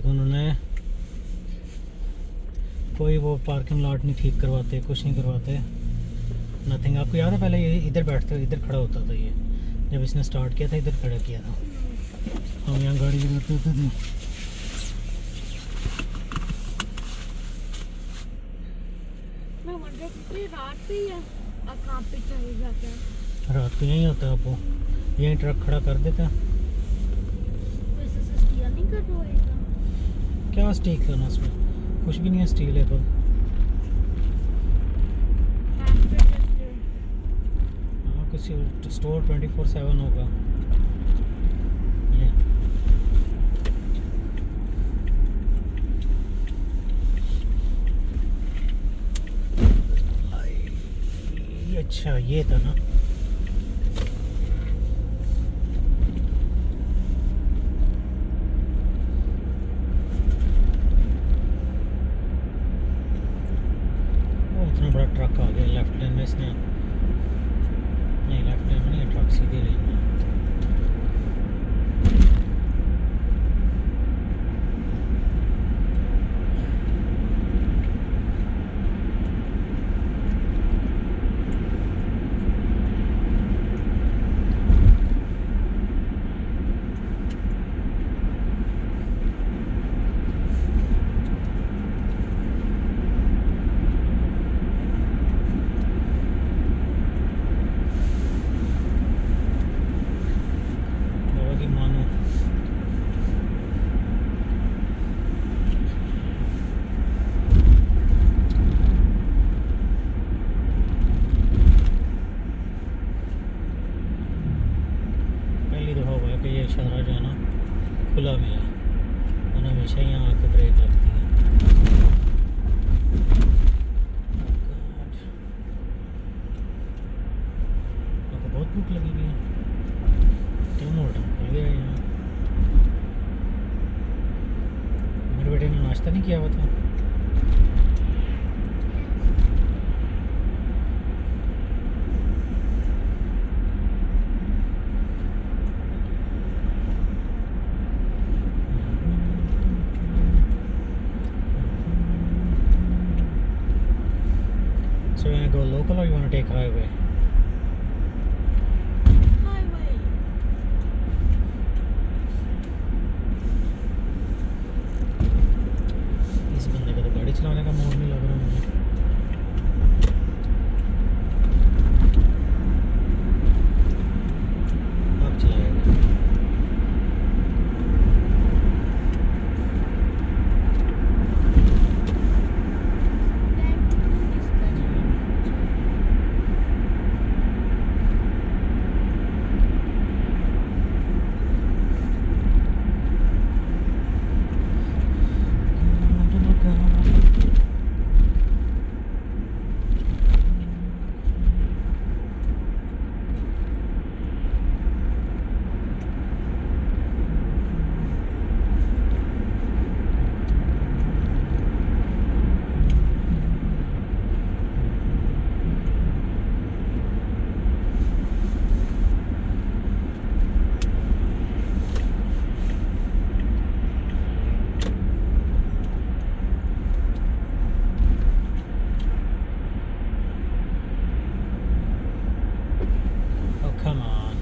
देखो उन्होंने कोई वो पार्किंग लॉट नहीं ठीक करवाते, कुछ नहीं करवाते, नथिंग। आपको याद है पहले ये इधर बैठते, इधर खड़ा होता था, ये जब इसने स्टार्ट किया था इधर खड़ा किया था, हम यहाँ गाड़ी लगाते होते थे। मैं वंडर कि रात पे या कहाँ पे चल जाता है? रात को यहीं होता है, आपको यहीं ट्रक खड़ा कर देता है। वैसे से स्टीयर नहीं कर होएगा? क्या स्टीक करना उसमें, कुछ भी नहीं है, स्टील है तो। हाँ कुछ स्टोर 24/7 होगा ये। अच्छा ये था ना, इतना बड़ा ट्रक आ गया लेफ्ट लेन में, इसने नहीं लेफ्ट लेन में नहीं, ट्रक सीधे लेन में। बाबा की मानो पहली दफ़ा हुआ है कि ये इशारा जो है ना खुला मिला, उन्हें हमेशा यहाँ आके ब्रेक लगती है। आपको बहुत भूख लगी हुई है, क्या मोड़ खुल गया है यहाँ। मेरे बेटे ने नाश्ता नहीं किया हुआ था। So you want to go local or you want to take highway? Highway. इस बंदे का तो गाड़ी चलाने का मूड नहीं लग रहा मुझे। अब चलाएगा। Oh come on.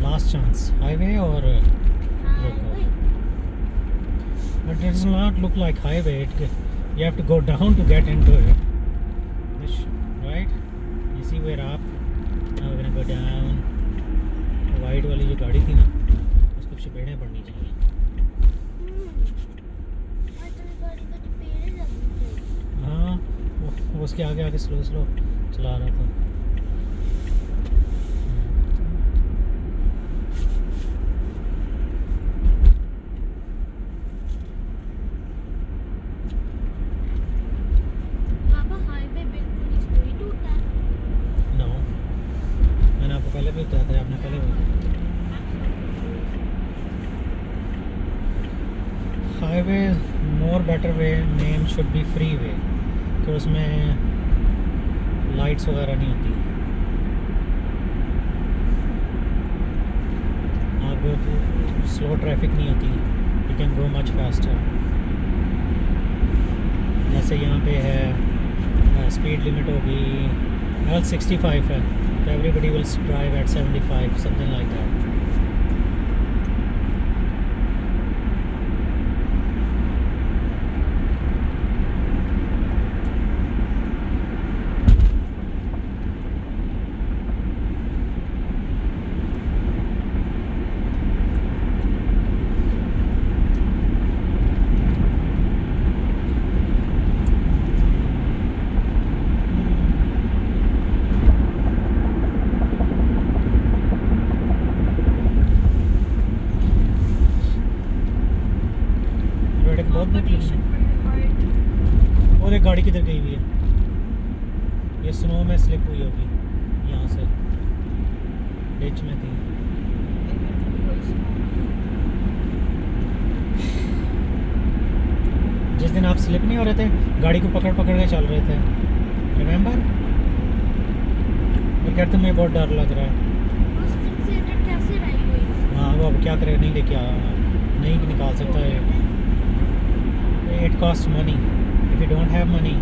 Last chance. Highway or highway. but it does not look like highway. You have to go down to get into it. Right? You see we're up. Now we're gonna go down. White वाली जो गाड़ी थी ना, उसको चपेड़ें पड़नी चाहिए। हाँ वो उसके आगे आगे स्लो स्लो चला रहा था। पापा हाईवे बिल्कुल ही स्ट्रेट होता है। नो मैंने आपको पहले भी बताया था, आपने पहले highway more better way name should be free way, तो उसमें लाइट्स वगैरह नहीं होती। आपको स्लो ट्रैफिक नहीं होती, you can go much faster. जैसे यहाँ पे है स्पीड लिमिट होगी 65 है, तो everybody will drive eight 75 something like that. Competition for your heart. और एक गाड़ी किधर गई हुई है, ये स्नो में स्लिप हुई होगी, यहाँ से डिच में थी। जिस दिन आप स्लिप नहीं हो रहे थे, गाड़ी को पकड़ पकड़ के चल रहे थे, रिमेंबर? और कहते तुम्हें बहुत डर लग रहा है। उस दिन से इधर कैसे रही हुई? हाँ वो अब क्या करे, नहीं लेके आया, नहीं निकाल सकता है। It costs money. If you don't have money,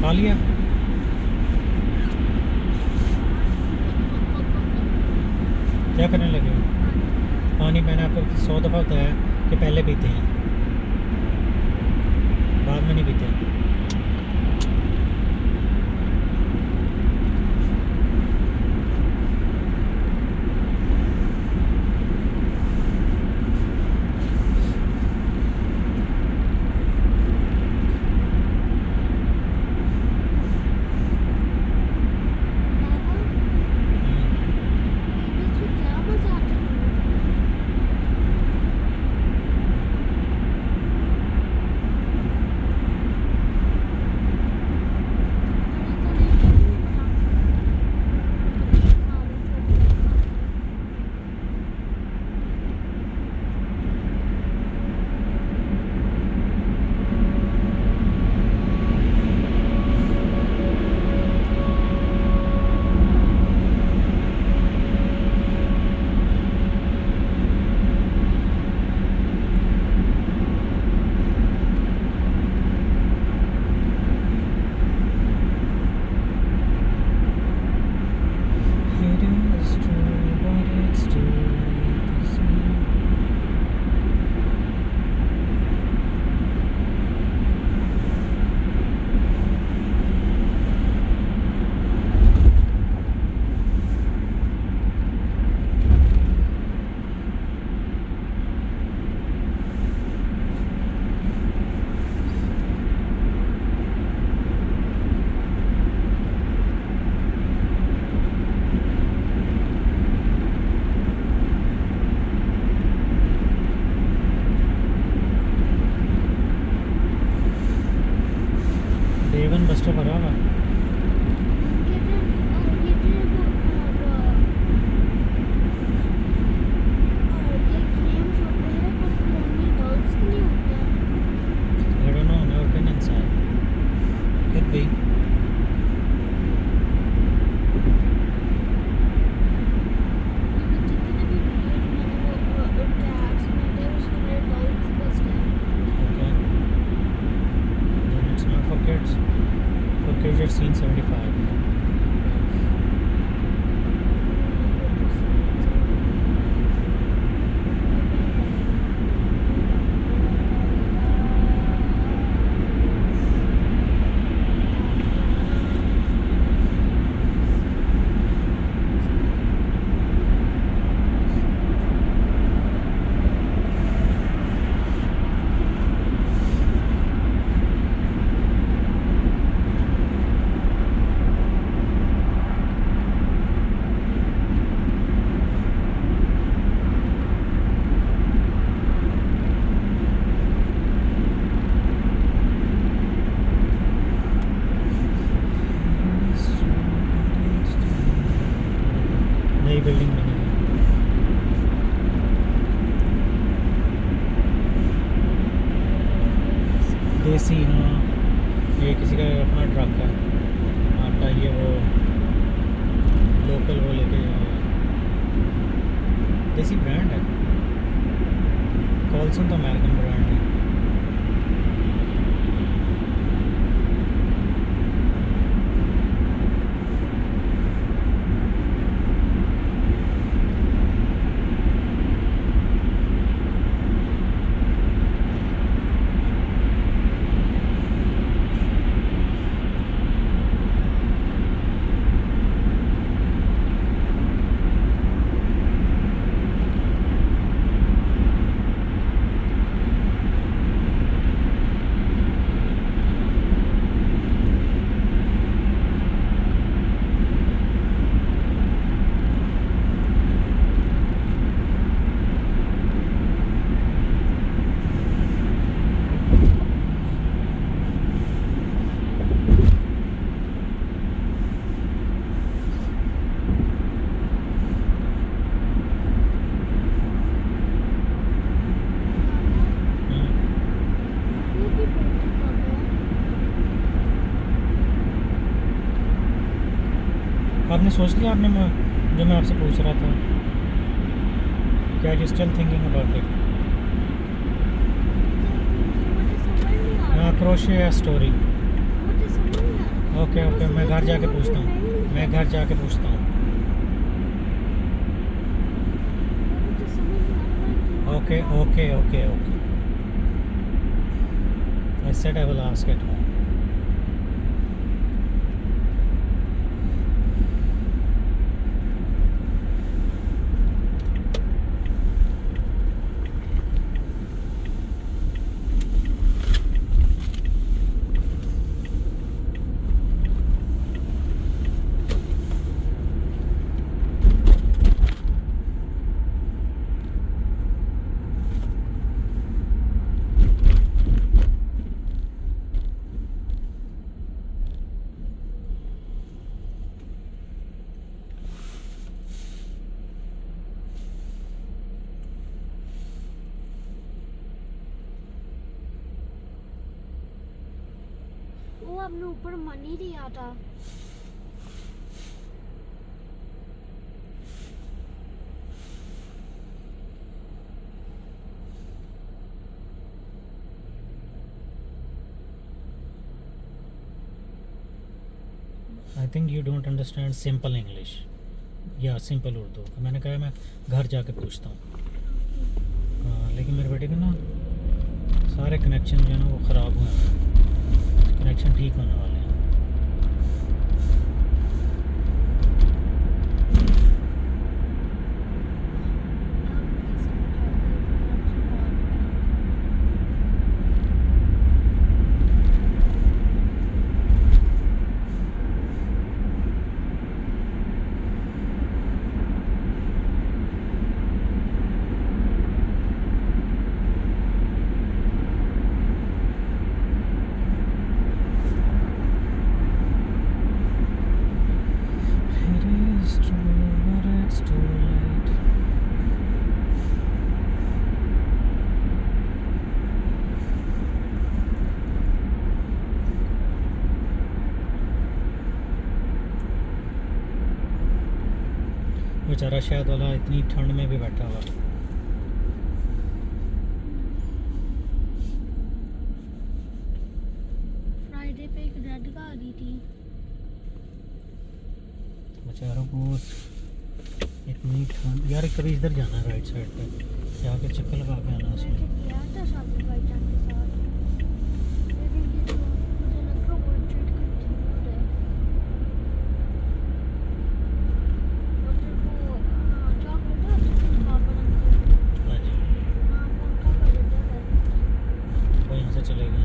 खा लिया। क्या करने लगे हो? पानी मैंने आपको 100 दफ़ा बताया कि पहले पीते हैं, बाद में नहीं पीते। देवन बस स्टॉप भरा हुआ। I don't know, never been inside. Could be. Okay. Then it's not for kids. For kids देसी, हाँ ये किसी का अपना ट्रक है, आटा ये वो लोकल वो लेके देसी ब्रांड है, कॉल्सन तो अमेरिकन ब्रांड है। ये भी पेंटिंग कर रहे हैं। आपने सोच लिया, आपने जो मैं आपसे पूछ रहा था, क्या you still thinking about it? मुझे समझ नहीं आ रहा। हाँ, क्रोशे स्टोरी। मुझे समझ नहीं आ रहा। ओके ओके, मैं घर जाके पूछता हूँ, मैं घर जाके पूछता हूँ। मुझे समझ नहीं आ रहा। Okay okay okay okay, I said I will ask at home. वो अपने ऊपर मनी नहीं आता। I think you don't understand simple English या सिंपल उर्दू। मैंने कहा मैं घर जाके पूछता हूँ। हाँ, लेकिन मेरे बेटे के ना सारे कनेक्शन जो है ना वो ख़राब हुए हैं, कनेक्शन ठीक होने वाले हैं। It is true, but it's too late. बेचारा शायद वाला इतनी ठंड में भी बैठा हुआ। फ्राइडे पे एक रेड कार आ रही थी। बेचारों को इतनी ठंड। यार कभी इधर जाना है, राइट साइड पे जाके चक्कर लगा के आना मैं उसमें। जब गया था शादी भाई जान के साथ, लेकिन ये तो मुझे लग रहा वो ट्रेड कंटिन्यू है। और फिर वो चॉकलेट है पापा अंकल, हाँ जी, हाँ वो उनका कॉरिडोर है। वो यहाँ से चले गए।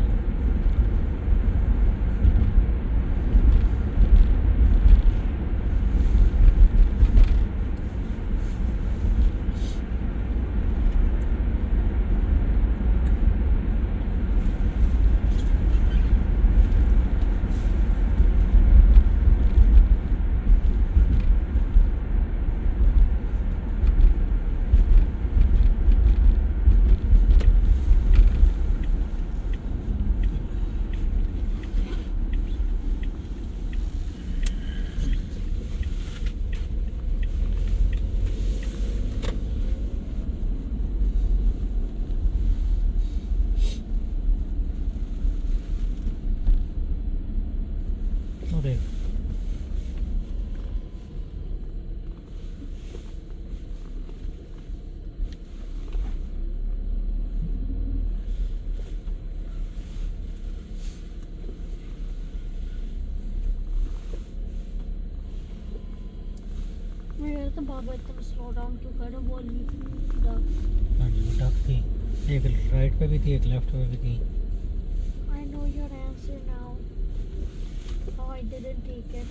रहे थे बाबा इतना स्लो डाउन क्यों कर रहे, वो डक। हाँ जी, वो डक थी, एक राइट पे भी थी, एक लेफ्ट पे भी थी। I know your answer now. How I didn't take it.